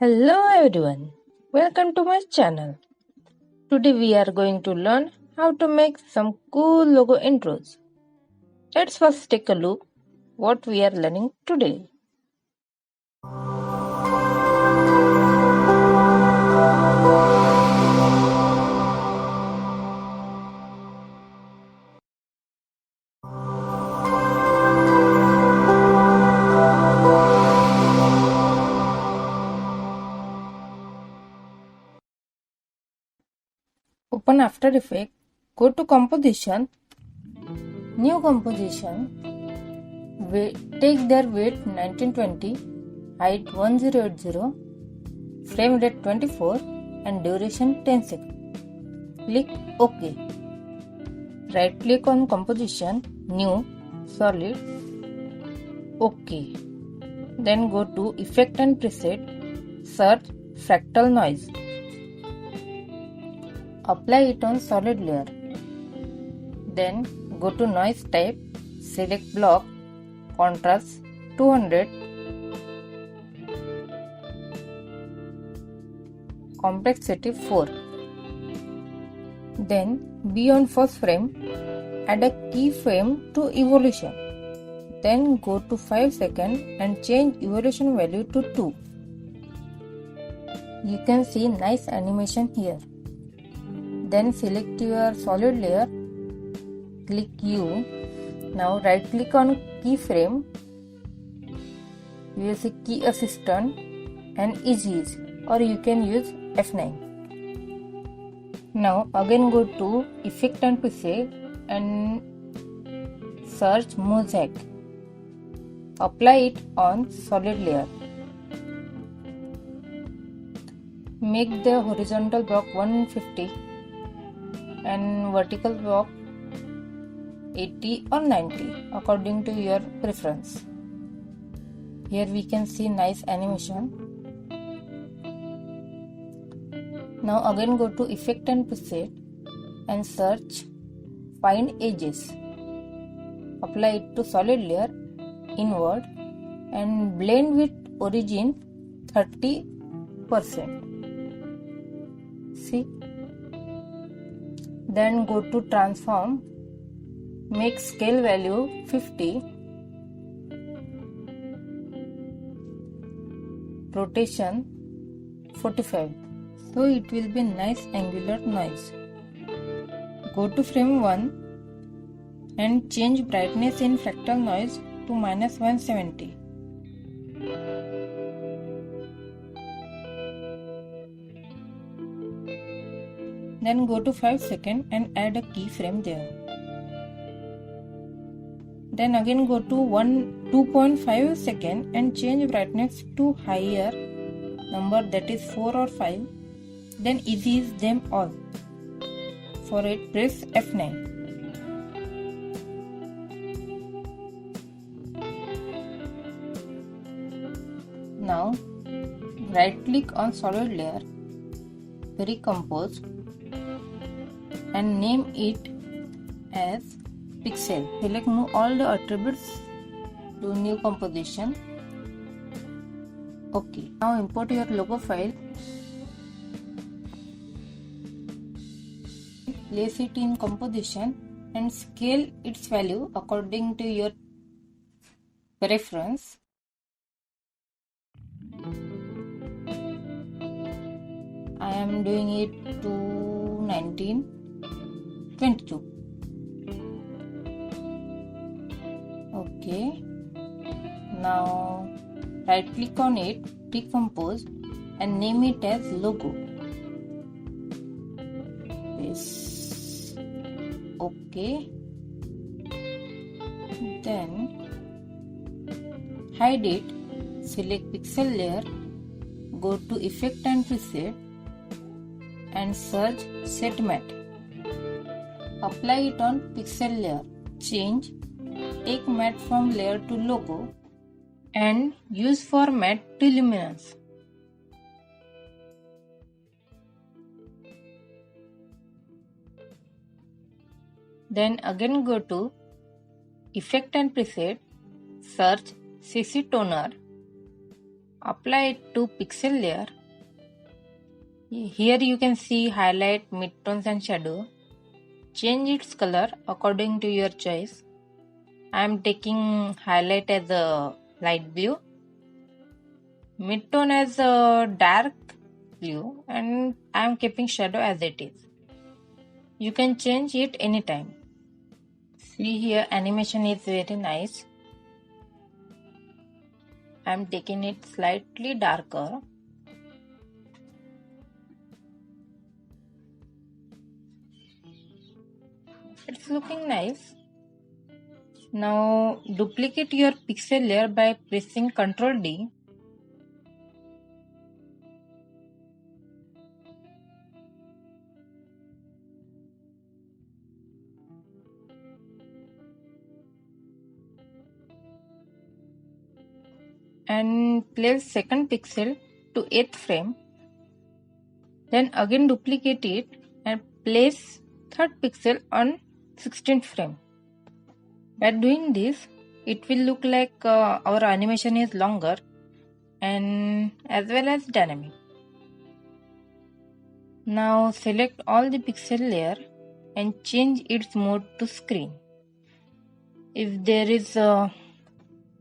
Hello everyone, welcome to my channel. Today we are going to learn how to make some cool logo intros. Let's first take a look what we are learning today. Open After Effects, go to Composition, New Composition, take their weight 1920, height 1080, frame rate 24 and duration 10 seconds. Click OK. Right click on Composition, New, Solid, OK. Then go to Effect and Preset, search Fractal Noise. Apply it on solid layer. Then go to Noise type, select Block, Contrast 200, Complexity 4. Then be on first frame, add a keyframe to evolution. Then go to 5 seconds and change evolution value to 2. You can see nice animation here. Then select your solid layer, click U. Now right click on keyframe, use a key assistant and ease or you can use F9. Now again go to Effect and Preset and search Mosaic. Apply it on solid layer. Make the horizontal block 150 and vertical block 80 or 90 according to your preference. Here we can see nice animation. Now again go to Effect and Preset and search Find Edges. Apply it to solid layer, inward and blend with origin 30%. See? Then go to Transform, make scale value 50, rotation 45. So it will be nice angular noise. Go to frame 1 and change brightness in fractal noise to -170. Then go to 5 seconds and add a keyframe there. Then again go to 2.5 seconds and change brightness to higher number, that is 4 or 5. Then ease them all. For it press F9. Now right click on solid layer, recompose and name it as Pixel. Select move all the attributes to new composition. OK. Now import your logo file. Place it in composition and scale its value according to your preference. I am doing it to 1922. Okay. Now right click on it, decompose and name it as logo. Yes. Okay. Then hide it, select pixel layer, go to Effect and Preset and search Set Matte. Apply it on pixel layer. Change, take matte from layer to logo and use for matte to luminance. Then again go to Effect and Preset, search CC Toner. Apply it to pixel layer. Here you can see highlight, midtones and shadow. Change its color according to your choice. I am taking highlight as a light blue, midtone as a dark blue, and I am keeping shadow as it is. You can change it anytime. See here, animation is very nice. I am taking it slightly darker. It's looking nice. Now duplicate your pixel layer by pressing Ctrl D. And place second pixel to 8th frame. Then again duplicate it and place third pixel on 16th frame. By doing this, it will look like our animation is longer and as well as dynamic. Now select all the pixel layer and change its mode to screen.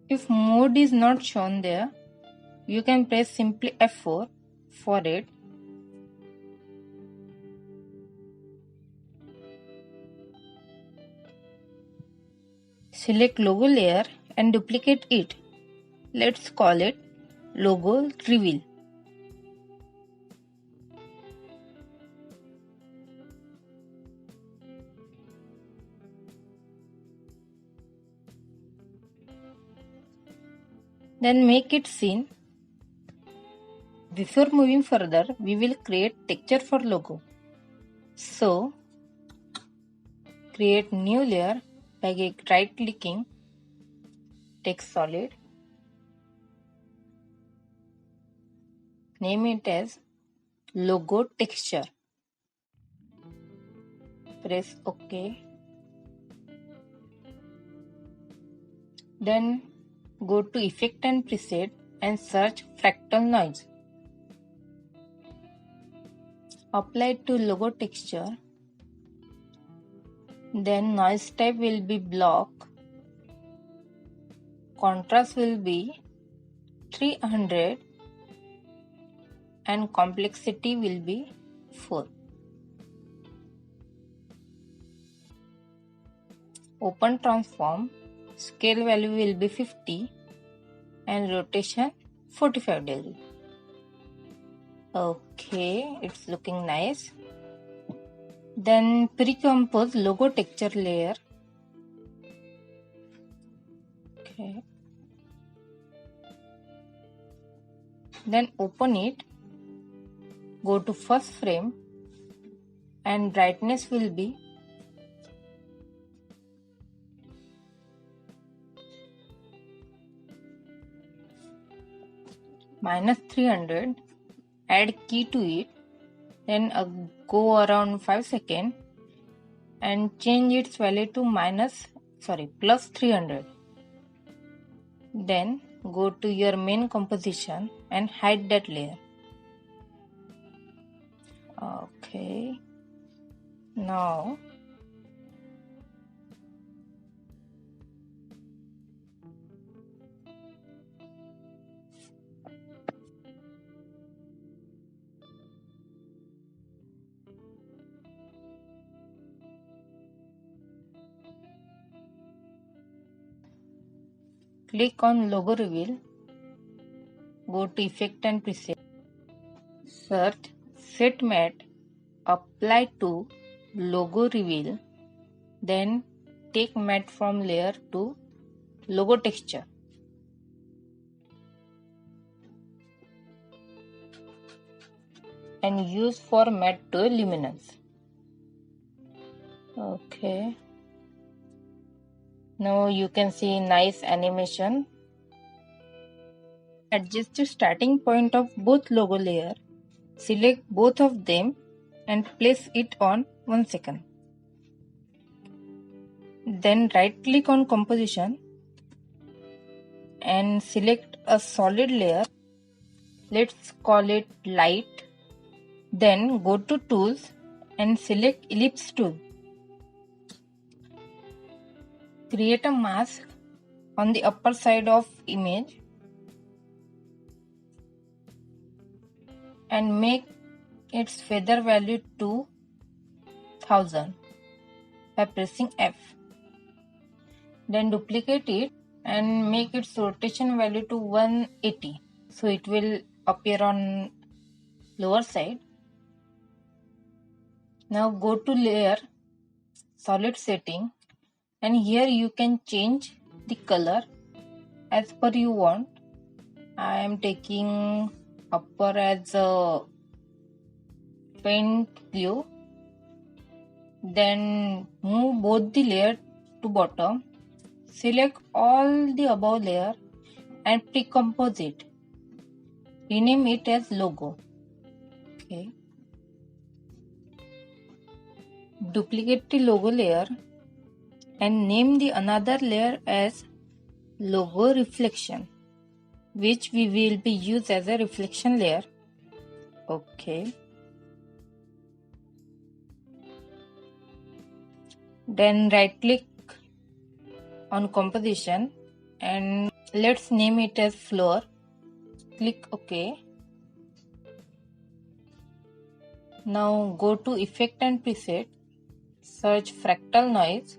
If mode is not shown there, you can press simply F4 for it. Select logo layer and duplicate it. Let's call it logo reveal. Then make it seen. Before moving further, we will create texture for logo. So, create new layer by right clicking, text solid, name it as logo texture. Press OK. Then go to Effect and Preset and search Fractal Noise. Apply it to logo texture. Then noise type will be block. Contrast will be 300 and complexity will be 4. Open transform. Scale value will be 50 and rotation 45 degrees. Okay, it's looking nice. Then pre-compose logo texture layer. Okay. Then open it. Go to first frame and brightness will be -300. Add key to it. Then go around 5 seconds and change its value to plus 300. Then go to your main composition and hide that layer. Okay. Now click on logo reveal. Go to Effect and Preset. Search Set Matte. Apply to logo reveal. Then take matte from layer to logo texture. And use for matte to luminance. Okay. Now you can see nice animation. Adjust the starting point of both logo layer. Select both of them and place it on 1 second. Then right click on composition and select a solid layer Let's call it light. Then go to tools and select ellipse tool. Create a mask on the upper side of image and make its feather value to 1000 by pressing F. Then duplicate it and make its rotation value to 180. So it will appear on lower side. Now go to layer, solid setting, and here you can change the color as per you want. I am taking upper as a paint blue. Then move both the layer to bottom. Select all the above layer and pre-compose it. Rename it as logo. Okay. Duplicate the logo layer and name the another layer as logo reflection, which we will be used as a reflection layer. Okay. Then right click on composition and let's name it as floor. Click OK. Now go to effect and preset, search fractal noise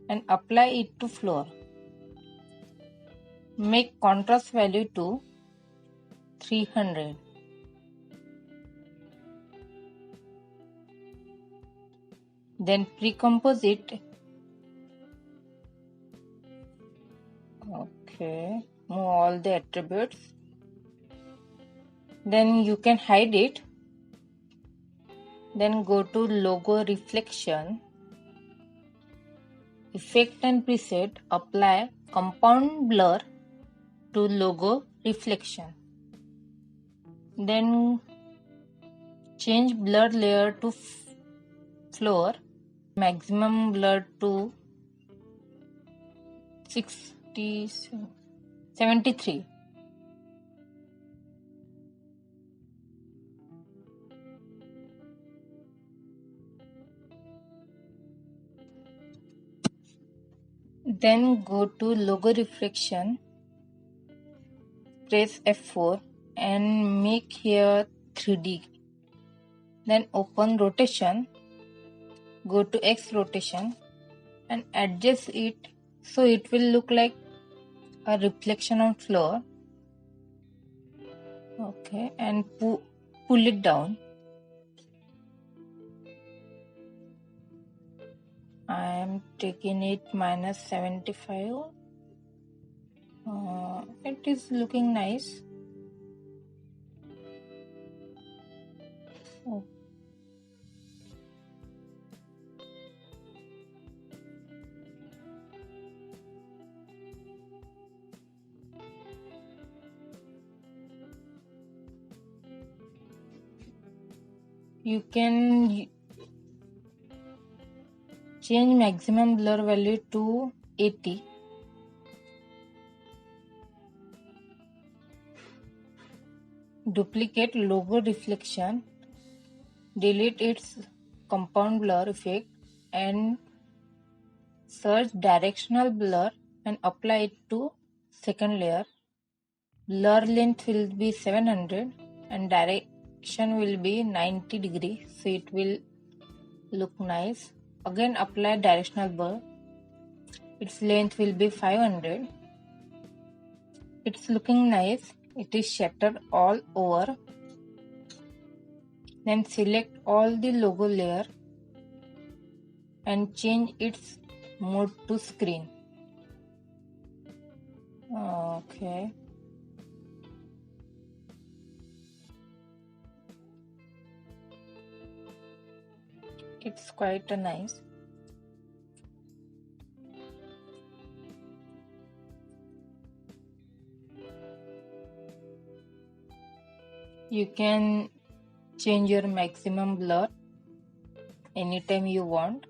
and apply it to floor. Make contrast value to 300. Then pre-compose it. Okay, move all the attributes. Then you can hide it. Then go to logo reflection, effect and preset, apply compound blur to logo reflection. Then change blur layer to floor, maximum blur to 73. Then go to logo reflection, press F4 and make here 3D. Then open rotation, go to X rotation and adjust it so it will look like a reflection on floor. Okay, and pull it down. I am taking it -75. It is looking nice. Oh. You can change maximum blur value to 80. Duplicate logo reflection, delete its compound blur effect and search directional blur and apply it to second layer. Blur length will be 700 and direction will be 90 degree, so it will look nice. Again apply directional blur. Its length will be 500. It's looking nice. It is shattered all over. Then select all the logo layer and change its mode to screen. Okay. It's quite nice. You can change your maximum blur anytime you want.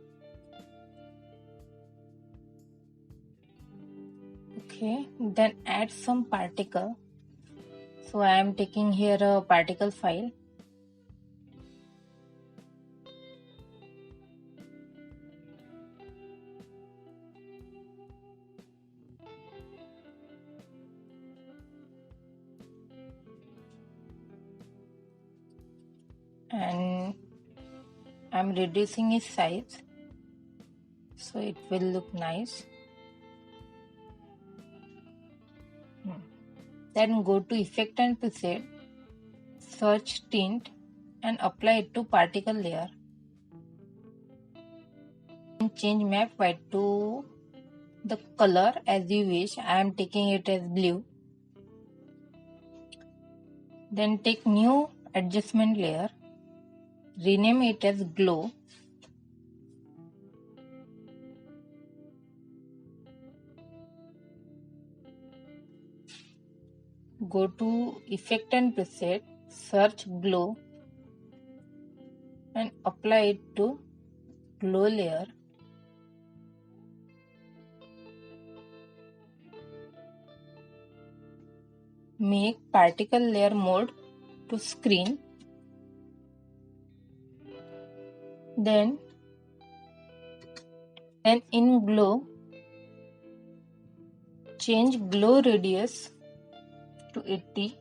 Okay, then add some particle. So I am taking here a particle file. And I'm reducing its size so it will look nice. Then go to Effect and Preset, search Tint and apply it to particle layer. Change map white to the color as you wish. I am taking it as blue. Then take new adjustment layer, rename it as glow. Go to Effect and Preset, search glow and apply it to glow layer. Make particle layer mode to screen. Then in glow, change glow radius to 80.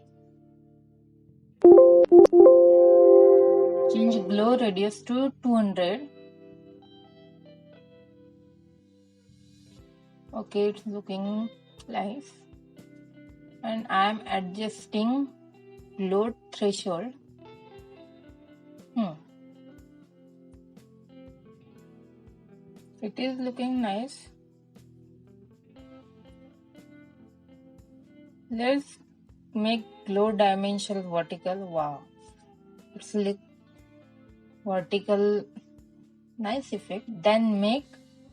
Change glow radius to 200. Okay, it's looking nice. And I am adjusting glow threshold. It is looking nice. Let's make glow dimension vertical. Wow, it's like vertical, nice effect. Then make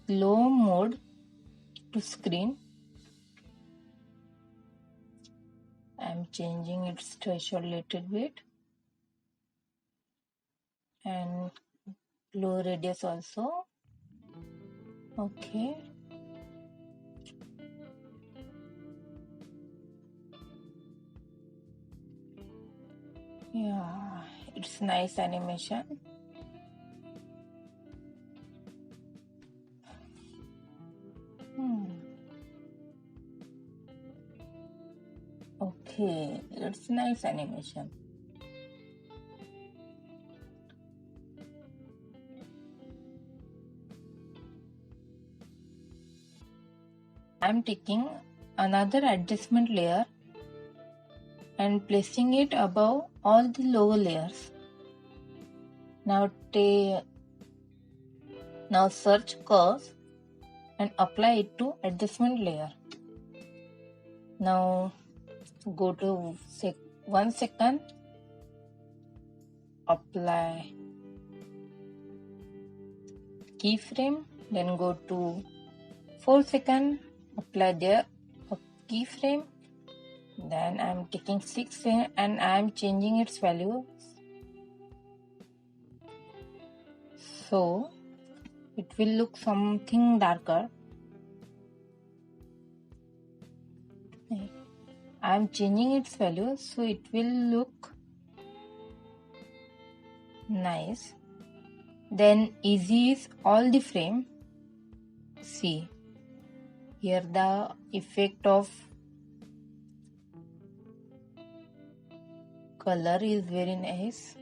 glow mode to screen. I'm changing its threshold a little bit and glow radius also. Okay. Yeah, it's nice animation. Okay, it's nice animation. I'm taking another adjustment layer and placing it above all the lower layers. Now search curves and apply it to adjustment layer. Now go to 1 second, apply keyframe, then go to 4 second, apply there a keyframe, then I am taking 6 and I am changing its value. So it will look something darker. I am changing its value so it will look nice. Then ease all the frame. See, here the effect of color is very nice.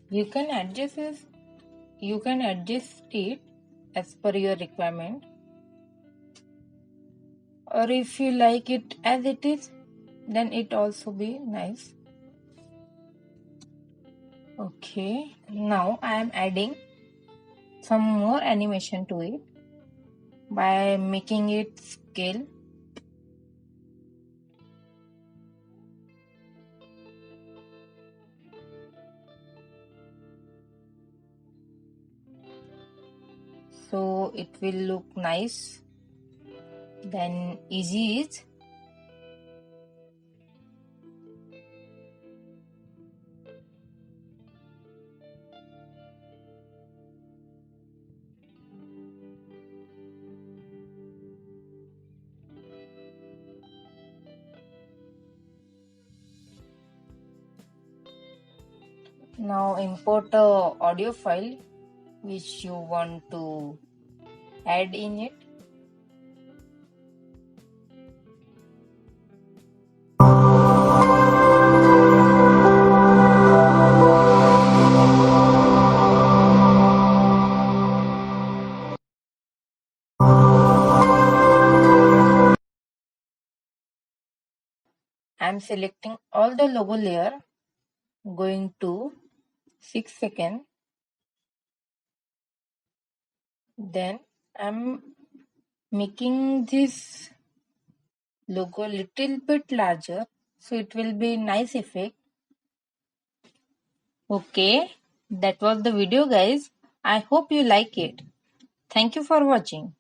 You can adjust it as per your requirement, or if you like it as it is, then it also be nice. Okay, now I am adding some more animation to it by making it scale. So it will look nice. Then easy is Now import a audio file which you want to add in it. I'm selecting all the logo layer, going to 6 seconds. Then I'm making this logo little bit larger so it will be nice effect. Okay, that was the video guys. I hope you like it. Thank you for watching.